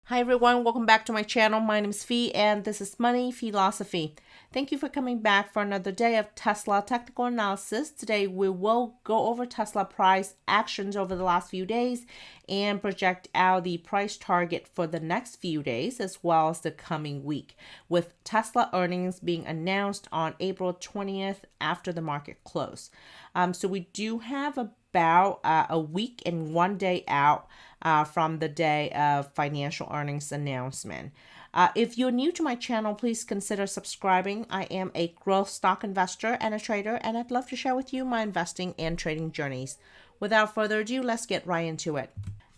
Hi everyone, welcome back to my channel. My name is Phi and this is Money Philosophy. Thank you for coming back for another day of Tesla technical analysis. Today we will go over Tesla price actions over the last few days and project out the price target for the next few days as well as the coming week, with Tesla earnings being announced on April 20th after the market close. So we do have about a week and 1 day out from the day of financial earnings announcement. If you're new to my channel, please consider subscribing. I am a growth stock investor and a trader, and I'd love to share with you my investing and trading journeys. Without further ado, let's get right into it.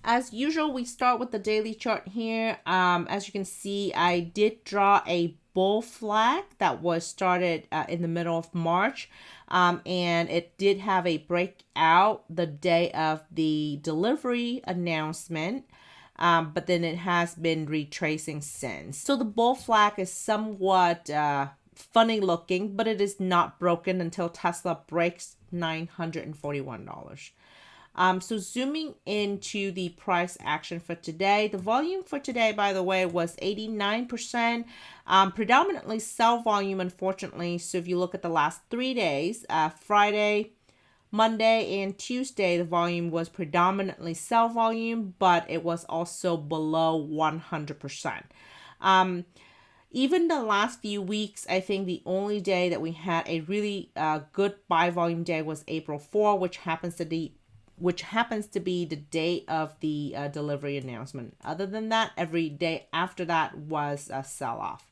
As usual, we start with the daily chart here. As you can see, I did draw a bull flag that was started in the middle of March. And it did have a breakout the day of the delivery announcement. But then it has been retracing since. So the bull flag is somewhat funny looking, but it is not broken until Tesla breaks $941. So zooming into the price action for today, the volume for today, by the way, was 89%, predominantly sell volume, unfortunately. So if you look at the last 3 days, Friday, Monday, and Tuesday, the volume was predominantly sell volume, but it was also below 100%. Even the last few weeks, I think the only day that we had a really good buy volume day was April 4, which happens to be the day of the delivery announcement. Other than that, every day after that was a sell-off.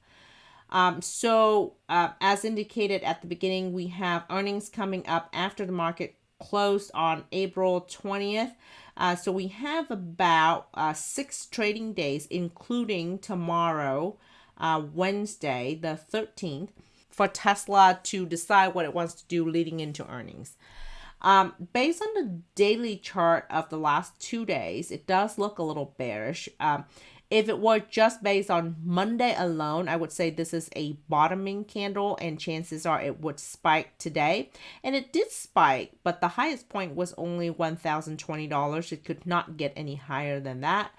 As indicated at the beginning, we have earnings coming up after the market closed on April 20th. So we have about 6 trading days, including tomorrow, Wednesday, the 13th, for Tesla to decide what it wants to do leading into earnings. Based on the daily chart of the last 2 days, it does look a little bearish. If it were just based on Monday alone, I would say this is a bottoming candle and chances are it would spike today. And it did spike, but the highest point was only $1,020. It could not get any higher than that.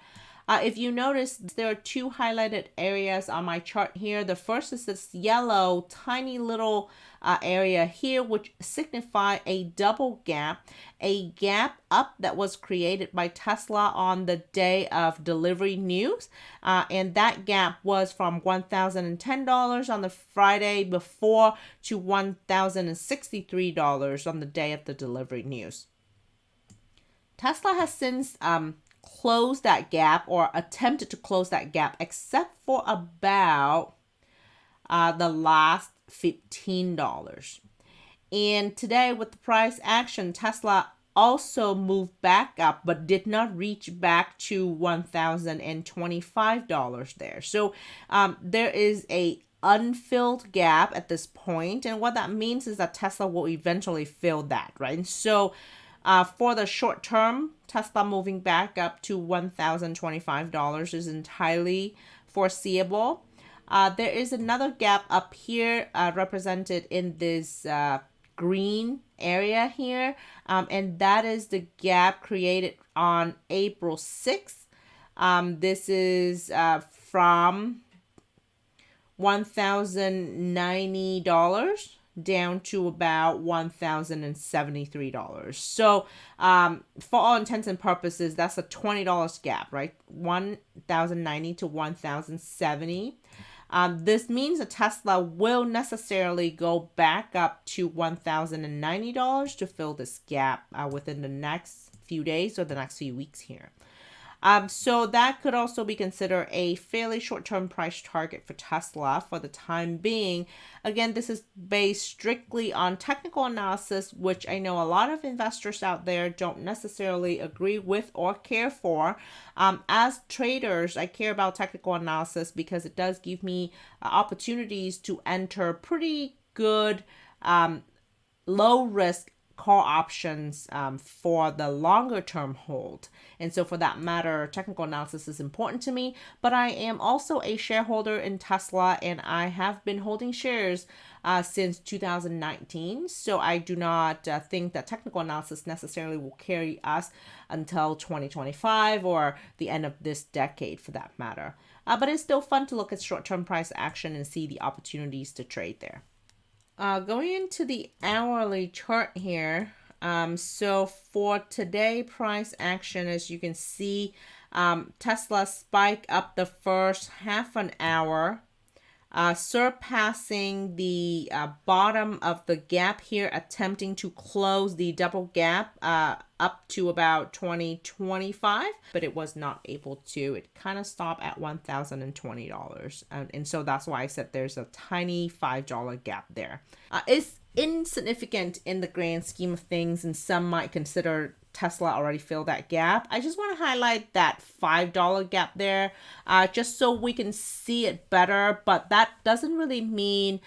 If you notice, there are 2 highlighted areas on my chart here. The first is this yellow tiny little area here, which signify a double gap, a gap up that was created by Tesla on the day of delivery news. And that gap was from $1,010 on the Friday before to $1,063 on the day of the delivery news. Tesla has since close that gap or attempted to close that gap, except for about the last $15. And today with the price action, Tesla also moved back up but did not reach back to $1,025 there. So there is a unfilled gap at this point, and what that means is that Tesla will eventually fill that, right? And so for the short term, Tesla moving back up to $1,025 is entirely foreseeable. There is another gap up here represented in this green area here, and that is the gap created on April 6th. This is from $1,090 down to about $1,073. So for all intents and purposes, that's a $20 gap, right? $1,090 to $1,070. This means that Tesla will necessarily go back up to $1,090 to fill this gap within the next few days or the next few weeks here. So that could also be considered a fairly short-term price target for Tesla for the time being. Again, this is based strictly on technical analysis, which I know a lot of investors out there don't necessarily agree with or care for. As traders, I care about technical analysis because it does give me opportunities to enter pretty good low-risk call options for the longer term hold. And so for that matter, technical analysis is important to me, but I am also a shareholder in Tesla and I have been holding shares since 2019. So I do not think that technical analysis necessarily will carry us until 2025 or the end of this decade for that matter. But it's still fun to look at short-term price action and see the opportunities to trade there. Going into the hourly chart here, so for today price action, as you can see, Tesla spike up the first half an hour, surpassing the bottom of the gap here, attempting to close the double gap up to about 2025, but it was not able to. It kind of stopped at $1,020. And so that's why I said there's a tiny $5 gap there. It's insignificant in the grand scheme of things, and some might consider Tesla already filled that gap. I just want to highlight that $5 gap there just so we can see it better, but that doesn't really mean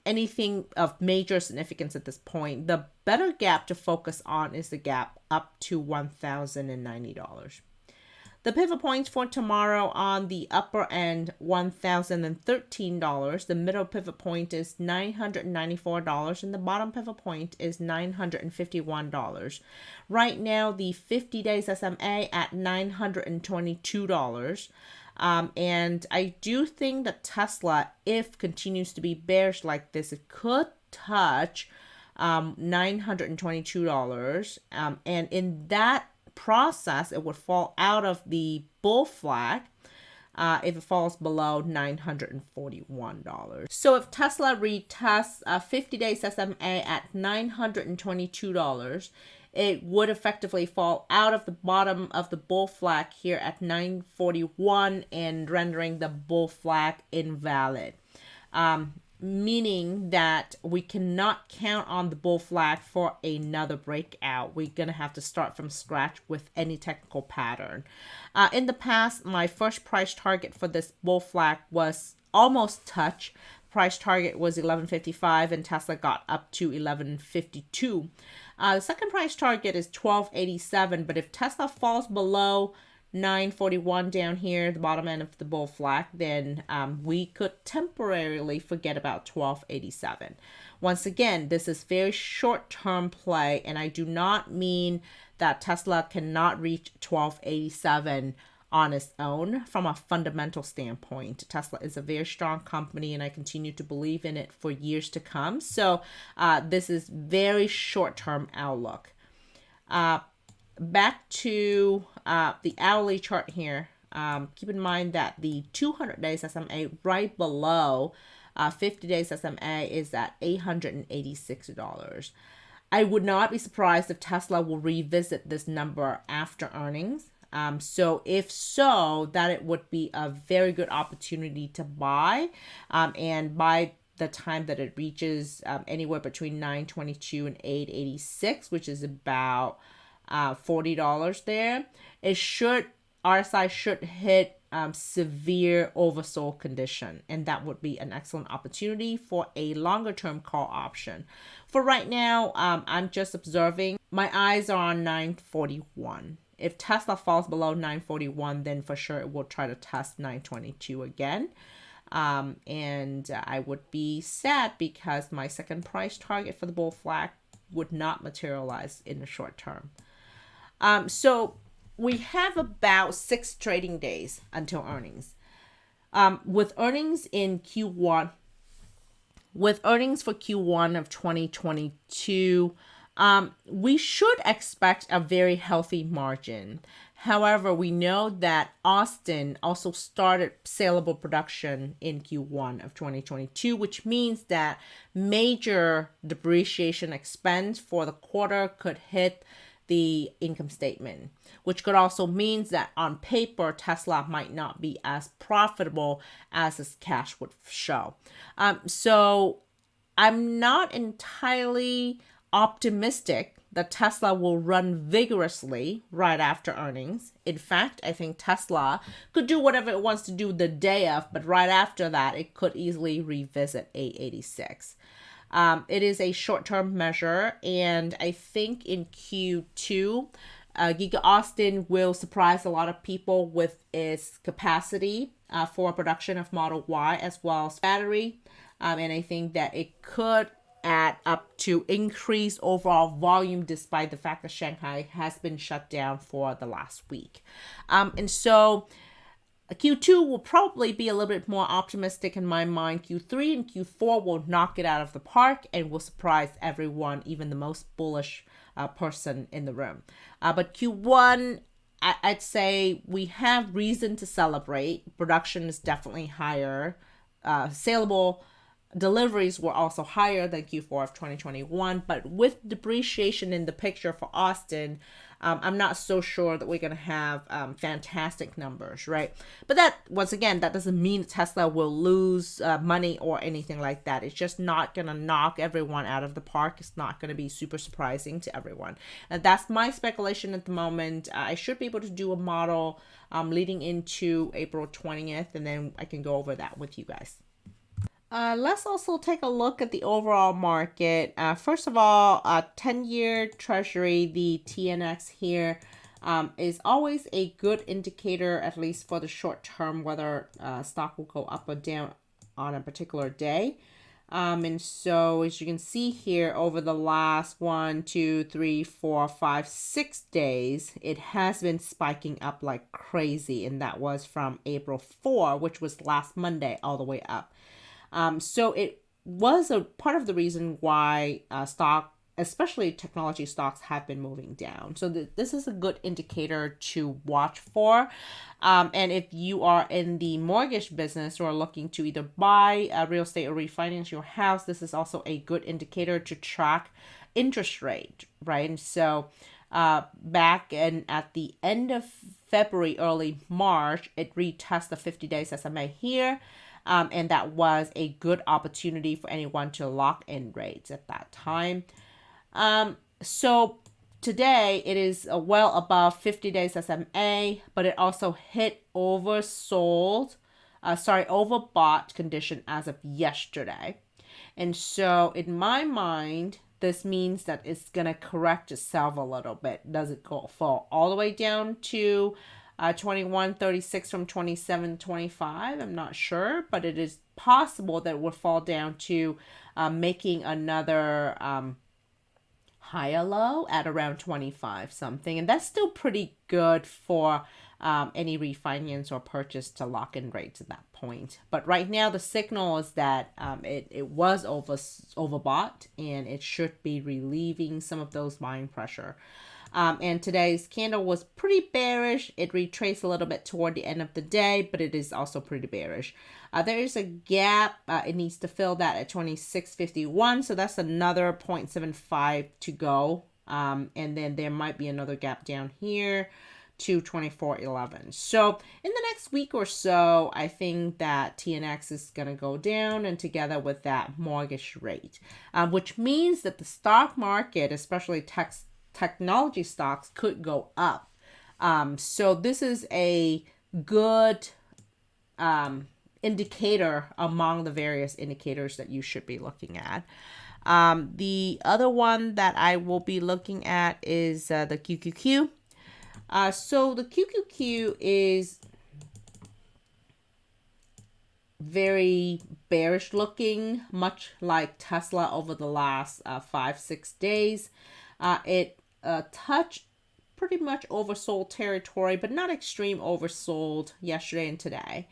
anything of major significance at this point. The better gap to focus on is the gap up to $1,090. The pivot points for tomorrow on the upper end, $1,013. The middle pivot point is $994, and the bottom pivot point is $951. Right now, the 50 days SMA at $922. And I do think that Tesla, if continues to be bearish like this, it could touch $922. And in that process, it would fall out of the bull flag if it falls below $941. So if Tesla retests 50 days SMA at $922, it would effectively fall out of the bottom of the bull flag here at $941 and rendering the bull flag invalid. Meaning that we cannot count on the bull flag for another breakout. We're going to have to start from scratch with any technical pattern. In the past, my first price target for this bull flag was almost touch. Price target was $11.55 and Tesla got up to $11.52. The second price target is $12.87, but if Tesla falls below $941 down here, the bottom end of the bull flag, then we could temporarily forget about $12.87. Once again, this is very short-term play, and I do not mean that Tesla cannot reach $12.87 on its own from a fundamental standpoint. Tesla is a very strong company, and I continue to believe in it for years to come. So this is very short-term outlook. Back to the hourly chart here. Keep in mind that the 200 days SMA right below 50 days SMA is at $886. I would not be surprised if Tesla will revisit this number after earnings. So if so, that it would be a very good opportunity to buy. And by the time that it reaches anywhere between $922 and $886, which is about $40 there, RSI should hit severe oversold condition, and that would be an excellent opportunity for a longer term call option. For right now, I'm just observing. My eyes are on 941. If Tesla falls below 941, then for sure it will try to test 922 again. And I would be sad because my second price target for the bull flag would not materialize in the short term. So we have about 6 trading days until earnings. With earnings for Q1 of 2022, we should expect a very healthy margin. However, we know that Austin also started saleable production in Q1 of 2022, which means that major depreciation expense for the quarter could hit the income statement, which could also means that on paper, Tesla might not be as profitable as its cash would show. So I'm not entirely optimistic that Tesla will run vigorously right after earnings. In fact, I think Tesla could do whatever it wants to do the day of, but right after that, it could easily revisit 886. It is a short-term measure, and I think in Q2, Giga Austin will surprise a lot of people with its capacity for production of Model Y as well as battery. And I think that it could add up to increased overall volume despite the fact that Shanghai has been shut down for the last week. And so Q2 will probably be a little bit more optimistic in my mind. Q3 and Q4 will knock it out of the park and will surprise everyone, even the most bullish person in the room. But Q1, I'd say we have reason to celebrate. Production is definitely higher. Saleable deliveries were also higher than Q4 of 2021, but with depreciation in the picture for Austin, I'm not so sure that we're going to have fantastic numbers, right? But that, once again, that doesn't mean Tesla will lose money or anything like that. It's just not going to knock everyone out of the park. It's not going to be super surprising to everyone. And that's my speculation at the moment. I should be able to do a model leading into April 20th, and then I can go over that with you guys. Let's also take a look at the overall market. First of all, 10-year treasury, the TNX here, is always a good indicator, at least for the short term, whether stock will go up or down on a particular day. And so as you can see here, over the last 1, 2, 3, 4, 5, 6 days, it has been spiking up like crazy. And that was from April 4, which was last Monday, all the way up. So it was a part of the reason why stock, especially technology stocks, have been moving down. So this is a good indicator to watch for. And if you are in the mortgage business or looking to either buy real estate or refinance your house, this is also a good indicator to track interest rate, right? And so back at the end of February, early March, it retested the 50 days SMA here. And that was a good opportunity for anyone to lock in rates at that time. So today it is well above 50 days SMA, but it also hit overbought condition as of yesterday. And so in my mind, this means that it's going to correct itself a little bit. Does it fall all the way down to 21.36 from 27.25? I'm not sure, but it is possible that it will fall down to making another higher low at around 25 something. And that's still pretty good for any refinance or purchase to lock in rates at that point. But right now the signal is that it was overbought, and it should be relieving some of those buying pressure. And today's candle was pretty bearish. It retraced a little bit toward the end of the day, but it is also pretty bearish. There is a gap. It needs to fill that at 26.51. So that's another 0.75 to go. And then there might be another gap down here to 24.11. So in the next week or so, I think that TNX is going to go down, and together with that mortgage rate, which means that the stock market, especially technology stocks, could go up. So this is a good indicator among the various indicators that you should be looking at. The other one that I will be looking at is the QQQ. So the QQQ is very bearish looking, much like Tesla over the last 5-6 days. It touched pretty much oversold territory, but not extreme oversold yesterday and today.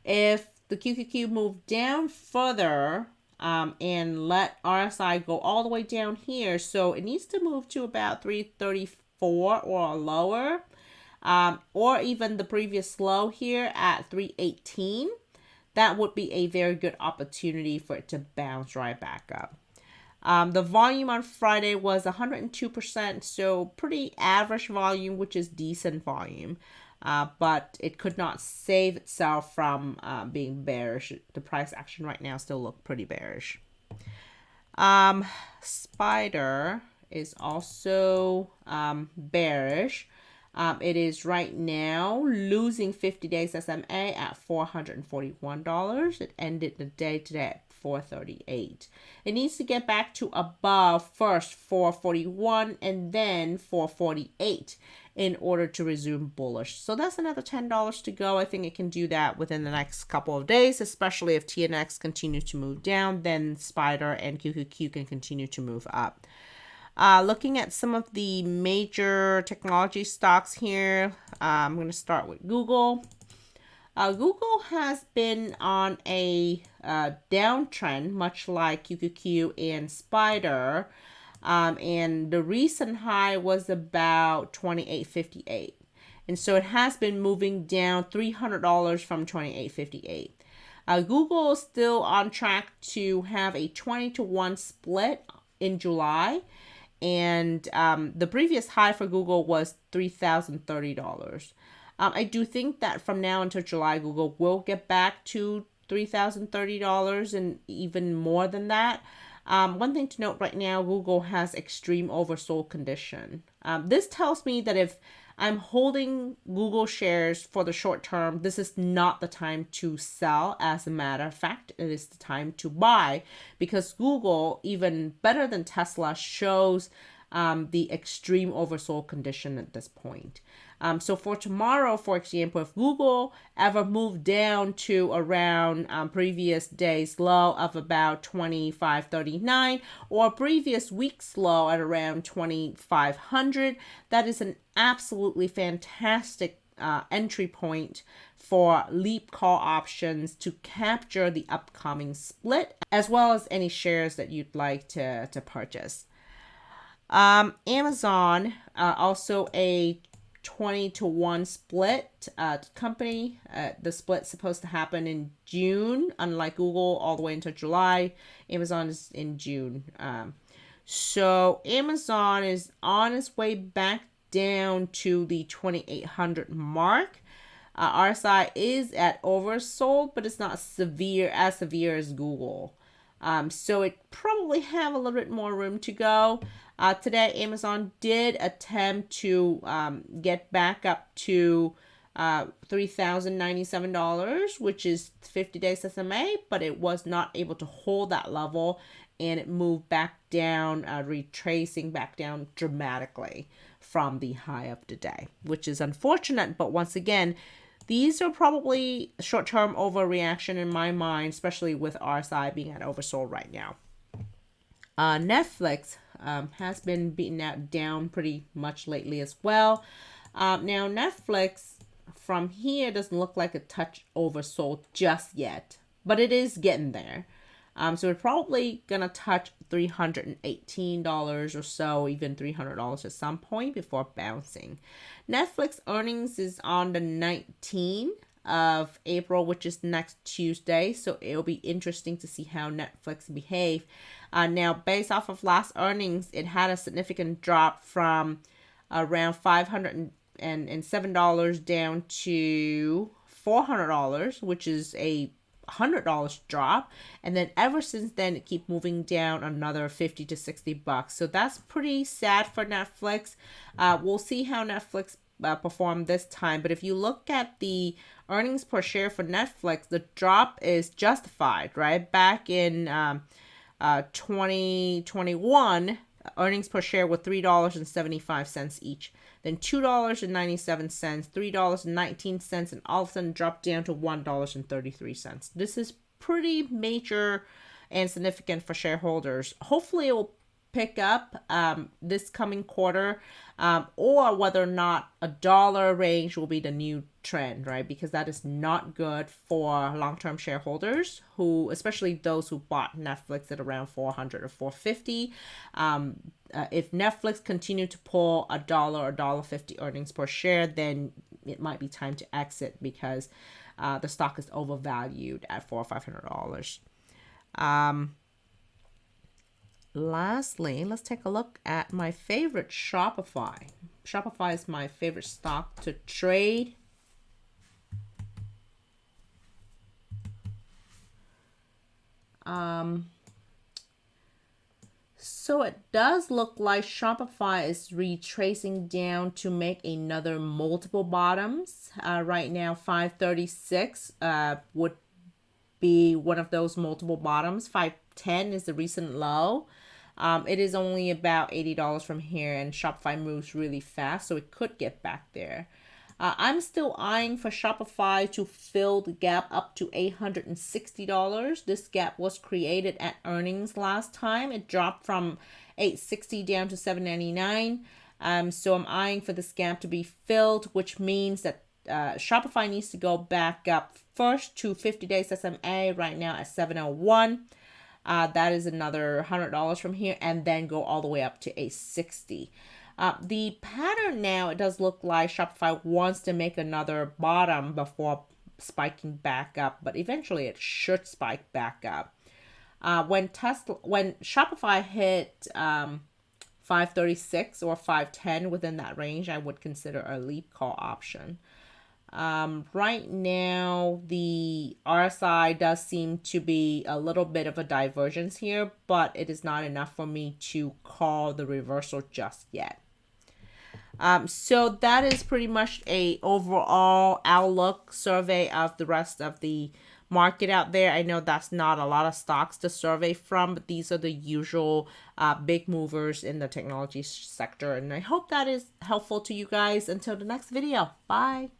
If the QQQ moved down further and let RSI go all the way down here, so it needs to move to about 334 or lower, or even the previous low here at 318. That would be a very good opportunity for it to bounce right back up. The volume on Friday was 102%, so pretty average volume, which is decent volume. But it could not save itself from being bearish. The price action right now still look pretty bearish. Spider is also bearish. It is right now losing 50 days SMA at $441. It ended the day today at 438. It needs to get back to above first 441 and then 448 in order to resume bullish. So that's another $10 to go. I think it can do that within the next couple of days, especially if TNX continues to move down, then Spider and QQQ can continue to move up. Looking at some of the major technology stocks here, I'm going to start with Google. Google has been on a downtrend, much like QQQ and Spider. And the recent high was about $28.58. And so it has been moving down $300 from $28.58. Google is still on track to have a 20-to-1 split in July. And the previous high for Google was $3,030. I do think that from now until July, Google will get back to $3,030 and even more than that. One thing to note right now, Google has extreme oversold condition. This tells me that if I'm holding Google shares for the short term, this is not the time to sell. As a matter of fact, it is the time to buy, because Google, even better than Tesla, shows the extreme oversold condition at this point. So for tomorrow, for example, if Google ever moved down to around previous day's low of about 25.39 or previous week's low at around 2,500, that is an absolutely fantastic entry point for leap call options to capture the upcoming split, as well as any shares that you'd like to purchase. Amazon, also a 20-to-1 split company. The split's supposed to happen in June, unlike Google, all the way into July. Amazon is in June. So Amazon is on its way back down to the 2,800 mark. RSI is at oversold, but it's not as severe as Google. So it probably have a little bit more room to go. Today, Amazon did attempt to get back up to $3,097, which is 50-day SMA, but it was not able to hold that level, and it moved back down, retracing back down dramatically from the high of the day, which is unfortunate. But once again, these are probably short-term overreaction in my mind, especially with RSI being at oversold right now. Netflix has been beaten down pretty much lately as well. Now, Netflix from here doesn't look like a touch oversold just yet, but it is getting there. So we're probably going to touch $318 or so, even $300 at some point before bouncing. Netflix earnings is on the 19th of April, which is next Tuesday. So it'll be interesting to see how Netflix behave. Now, based off of last earnings, it had a significant drop from around $507 down to $400, which is a $100 drop, and then ever since then it keep moving down another $50 to $60. So that's pretty sad for Netflix. We'll see how Netflix perform this time, but if you look at the earnings per share for Netflix, the drop is justified, right? Back in 2021, earnings per share were $3.75 each, then $2.97, $3.19, and all of a sudden dropped down to $1.33. This is pretty major and significant for shareholders. Hopefully it will pick up this coming quarter, or whether or not a dollar range will be the new trend, right? Because that is not good for long-term shareholders, who, especially those who bought Netflix at around 400 or 450. If Netflix continue to pull $1 or $1.50 earnings per share, then it might be time to exit, because the stock is overvalued at $400 or $500. Lastly, let's take a look at my favorite, Shopify. Shopify is my favorite stock to trade. So it does look like Shopify is retracing down to make another multiple bottoms. Right now, 536 would be one of those multiple bottoms. 510 is the recent low. It is only about $80 from here, and Shopify moves really fast, so it could get back there. I'm still eyeing for Shopify to fill the gap up to $860. This gap was created at earnings last time. It dropped from $860 down to $799. So I'm eyeing for this gap to be filled, which means that Shopify needs to go back up first to 50 days SMA right now at 701. That is another $100 from here, and then go all the way up to $860. The pattern now, it does look like Shopify wants to make another bottom before spiking back up, but eventually it should spike back up. When Shopify hit 536 or 510 within that range, I would consider a leap call option. Right now, the RSI does seem to be a little bit of a divergence here, but it is not enough for me to call the reversal just yet. So that is pretty much a overall outlook survey of the rest of the market out there. I know that's not a lot of stocks to survey from, but these are the usual big movers in the technology sector. And I hope that is helpful to you guys. Until the next video. Bye.